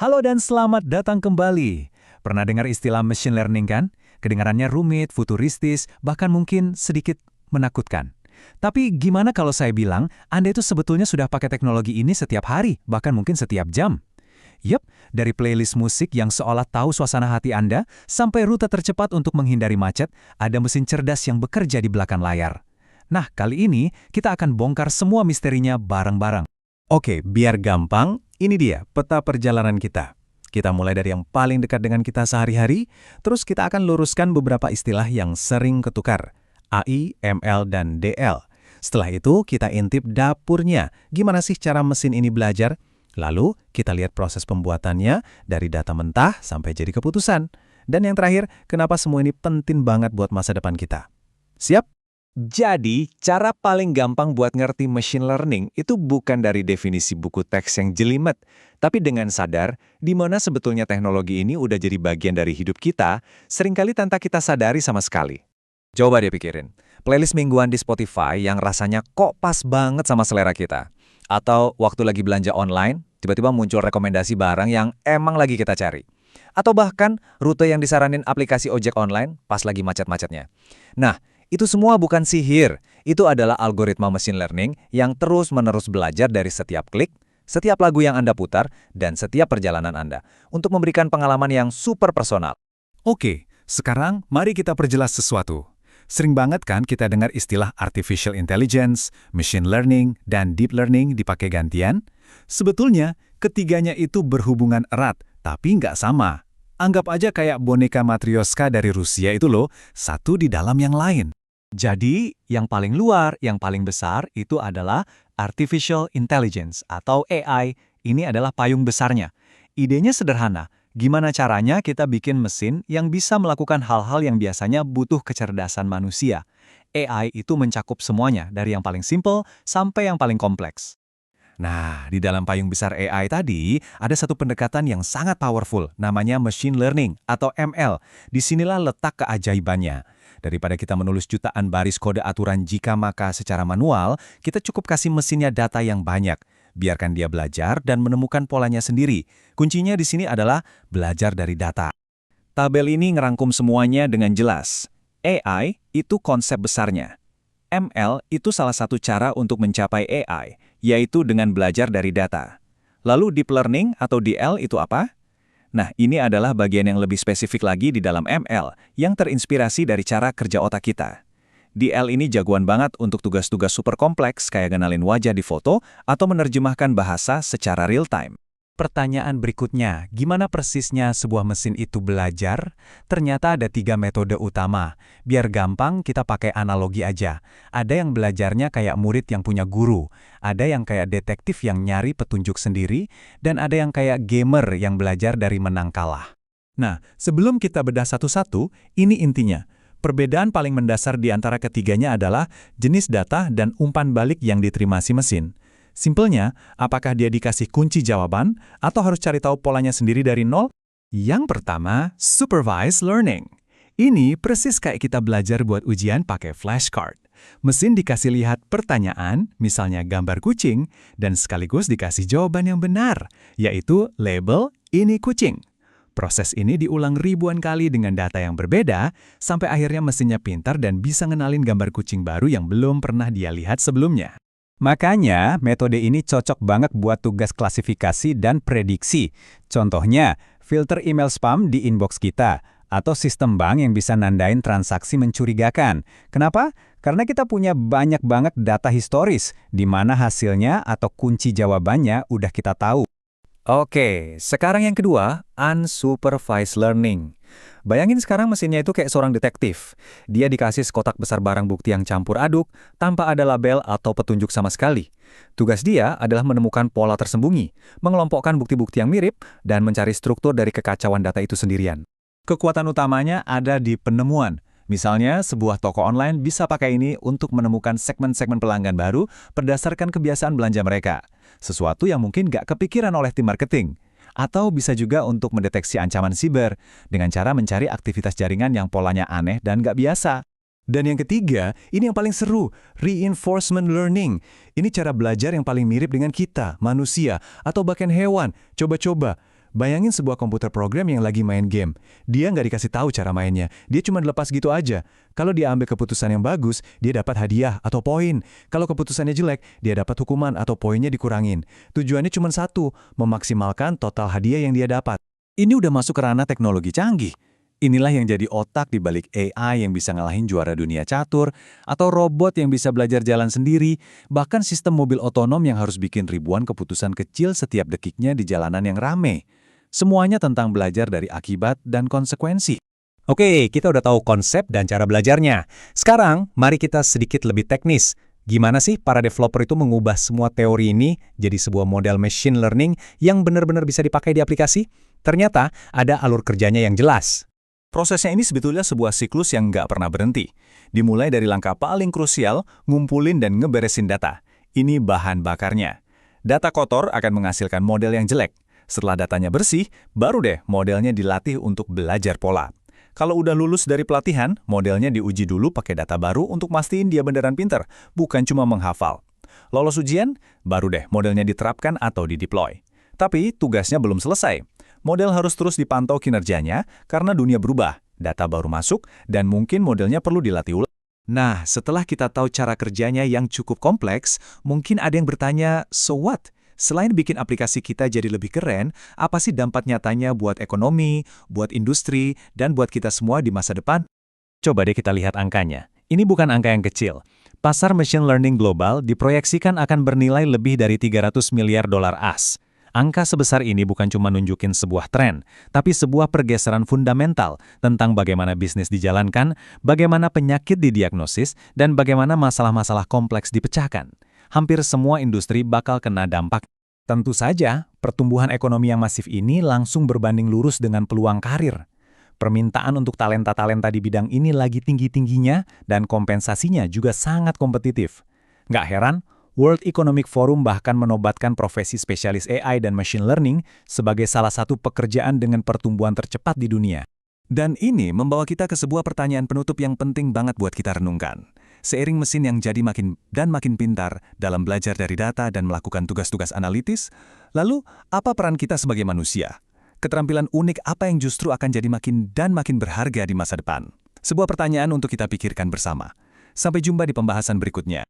Halo dan selamat datang kembali. Pernah dengar istilah machine learning kan? Kedengarannya rumit, futuristis, bahkan mungkin sedikit menakutkan. Tapi gimana kalau saya bilang, Anda itu sebetulnya sudah pakai teknologi ini setiap hari, bahkan mungkin setiap jam? Yup, dari playlist musik yang seolah tahu suasana hati Anda, sampai rute tercepat untuk menghindari macet, ada mesin cerdas yang bekerja di belakang layar. Nah, kali ini kita akan bongkar semua misterinya bareng-bareng. Oke, biar gampang, ini dia peta perjalanan kita. Kita mulai dari yang paling dekat dengan kita sehari-hari, terus kita akan luruskan beberapa istilah yang sering ketukar. AI, ML, dan DL. Setelah itu, kita intip dapurnya. Gimana sih cara mesin ini belajar? Lalu, kita lihat proses pembuatannya dari data mentah sampai jadi keputusan. Dan yang terakhir, kenapa semua ini penting banget buat masa depan kita. Siap? Jadi, cara paling gampang buat ngerti machine learning itu bukan dari definisi buku teks yang jelimet, tapi dengan sadar di mana sebetulnya teknologi ini udah jadi bagian dari hidup kita, seringkali tanpa kita sadari sama sekali. Coba deh pikirin, playlist mingguan di Spotify yang rasanya kok pas banget sama selera kita. Atau waktu lagi belanja online, tiba-tiba muncul rekomendasi barang yang emang lagi kita cari. Atau bahkan rute yang disaranin aplikasi ojek online pas lagi macet-macetnya. Nah, itu semua bukan sihir, itu adalah algoritma machine learning yang terus-menerus belajar dari setiap klik, setiap lagu yang Anda putar, dan setiap perjalanan Anda, untuk memberikan pengalaman yang super personal. Oke, sekarang mari kita perjelas sesuatu. Sering banget kan kita dengar istilah artificial intelligence, machine learning, dan deep learning dipakai gantian? Sebetulnya, ketiganya itu berhubungan erat, tapi nggak sama. Anggap aja kayak boneka Matryoshka dari Rusia itu loh, satu di dalam yang lain. Jadi, yang paling luar, yang paling besar itu adalah Artificial Intelligence atau AI. Ini adalah payung besarnya. Idenya sederhana. Gimana caranya kita bikin mesin yang bisa melakukan hal-hal yang biasanya butuh kecerdasan manusia. AI itu mencakup semuanya, dari yang paling simple sampai yang paling kompleks. Nah, di dalam payung besar AI tadi, ada satu pendekatan yang sangat powerful, namanya machine learning atau ML. Disinilah letak keajaibannya. Daripada kita menulis jutaan baris kode aturan jika maka secara manual, kita cukup kasih mesinnya data yang banyak. Biarkan dia belajar dan menemukan polanya sendiri. Kuncinya di sini adalah belajar dari data. Tabel ini ngerangkum semuanya dengan jelas. AI itu konsep besarnya. ML itu salah satu cara untuk mencapai AI, yaitu dengan belajar dari data. Lalu deep learning atau DL itu apa? Nah, ini adalah bagian yang lebih spesifik lagi di dalam ML, yang terinspirasi dari cara kerja otak kita. DL ini jagoan banget untuk tugas-tugas super kompleks kayak kenalin wajah di foto atau menerjemahkan bahasa secara real-time. Pertanyaan berikutnya, gimana persisnya sebuah mesin itu belajar? Ternyata ada 3 metode utama. Biar gampang, kita pakai analogi aja. Ada yang belajarnya kayak murid yang punya guru, ada yang kayak detektif yang nyari petunjuk sendiri, dan ada yang kayak gamer yang belajar dari menang kalah. Nah, sebelum kita bedah satu-satu, ini intinya. Perbedaan paling mendasar di antara ketiganya adalah jenis data dan umpan balik yang diterima si mesin. Simpelnya, apakah dia dikasih kunci jawaban atau harus cari tahu polanya sendiri dari nol? Yang pertama, supervised learning. Ini persis kayak kita belajar buat ujian pakai flashcard. Mesin dikasih lihat pertanyaan, misalnya gambar kucing, dan sekaligus dikasih jawaban yang benar, yaitu label ini kucing. Proses ini diulang ribuan kali dengan data yang berbeda, sampai akhirnya mesinnya pintar dan bisa ngenalin gambar kucing baru yang belum pernah dia lihat sebelumnya. Makanya, metode ini cocok banget buat tugas klasifikasi dan prediksi. Contohnya, filter email spam di inbox kita, atau sistem bank yang bisa nandain transaksi mencurigakan. Kenapa? Karena kita punya banyak banget data historis, di mana hasilnya atau kunci jawabannya udah kita tahu. Oke, sekarang yang kedua, unsupervised learning. Bayangin sekarang mesinnya itu kayak seorang detektif. Dia dikasih sekotak besar barang bukti yang campur aduk, tanpa ada label atau petunjuk sama sekali. Tugas dia adalah menemukan pola tersembunyi, mengelompokkan bukti-bukti yang mirip, dan mencari struktur dari kekacauan data itu sendirian. Kekuatan utamanya ada di penemuan. Misalnya, sebuah toko online bisa pakai ini untuk menemukan segmen-segmen pelanggan baru berdasarkan kebiasaan belanja mereka. Sesuatu yang mungkin nggak kepikiran oleh tim marketing. Atau bisa juga untuk mendeteksi ancaman siber dengan cara mencari aktivitas jaringan yang polanya aneh dan nggak biasa. Dan yang ketiga, ini yang paling seru, reinforcement learning. Ini cara belajar yang paling mirip dengan kita, manusia, atau bahkan hewan. Coba-coba. Bayangin sebuah komputer program yang lagi main game. Dia nggak dikasih tahu cara mainnya. Dia cuma dilepas gitu aja. Kalau dia ambil keputusan yang bagus, dia dapat hadiah atau poin. Kalau keputusannya jelek, dia dapat hukuman atau poinnya dikurangin. Tujuannya cuma satu, memaksimalkan total hadiah yang dia dapat. Ini udah masuk ke ranah teknologi canggih. Inilah yang jadi otak di balik AI yang bisa ngalahin juara dunia catur, atau robot yang bisa belajar jalan sendiri, bahkan sistem mobil otonom yang harus bikin ribuan keputusan kecil setiap dekiknya di jalanan yang rame. Semuanya tentang belajar dari akibat dan konsekuensi. Oke, kita udah tahu konsep dan cara belajarnya. Sekarang, mari kita sedikit lebih teknis. Gimana sih para developer itu mengubah semua teori ini jadi sebuah model machine learning yang benar-benar bisa dipakai di aplikasi? Ternyata ada alur kerjanya yang jelas. Prosesnya ini sebetulnya sebuah siklus yang nggak pernah berhenti. Dimulai dari langkah paling krusial, ngumpulin dan ngeberesin data. Ini bahan bakarnya. Data kotor akan menghasilkan model yang jelek. Setelah datanya bersih, baru deh modelnya dilatih untuk belajar pola. Kalau udah lulus dari pelatihan, modelnya diuji dulu pakai data baru untuk mastiin dia beneran pinter, bukan cuma menghafal. Lolos ujian, baru deh modelnya diterapkan atau dideploy. Tapi tugasnya belum selesai. Model harus terus dipantau kinerjanya karena dunia berubah, data baru masuk, dan mungkin modelnya perlu dilatih ulang. Nah, setelah kita tahu cara kerjanya yang cukup kompleks, mungkin ada yang bertanya, so what? Selain bikin aplikasi kita jadi lebih keren, apa sih dampak nyatanya buat ekonomi, buat industri, dan buat kita semua di masa depan? Coba deh kita lihat angkanya. Ini bukan angka yang kecil. Pasar machine learning global diproyeksikan akan bernilai lebih dari 300 miliar dolar AS. Angka sebesar ini bukan cuma nunjukin sebuah tren, tapi sebuah pergeseran fundamental tentang bagaimana bisnis dijalankan, bagaimana penyakit didiagnosis, dan bagaimana masalah-masalah kompleks dipecahkan. Hampir semua industri bakal kena dampak. Tentu saja, pertumbuhan ekonomi yang masif ini langsung berbanding lurus dengan peluang karir. Permintaan untuk talenta-talenta di bidang ini lagi tinggi-tingginya dan kompensasinya juga sangat kompetitif. Nggak heran, World Economic Forum bahkan menobatkan profesi spesialis AI dan machine learning sebagai salah satu pekerjaan dengan pertumbuhan tercepat di dunia. Dan ini membawa kita ke sebuah pertanyaan penutup yang penting banget buat kita renungkan. Seiring mesin yang jadi makin pintar dalam belajar dari data dan melakukan tugas-tugas analitis, lalu apa peran kita sebagai manusia? Keterampilan unik apa yang justru akan jadi makin berharga di masa depan? Sebuah pertanyaan untuk kita pikirkan bersama. Sampai jumpa di pembahasan berikutnya.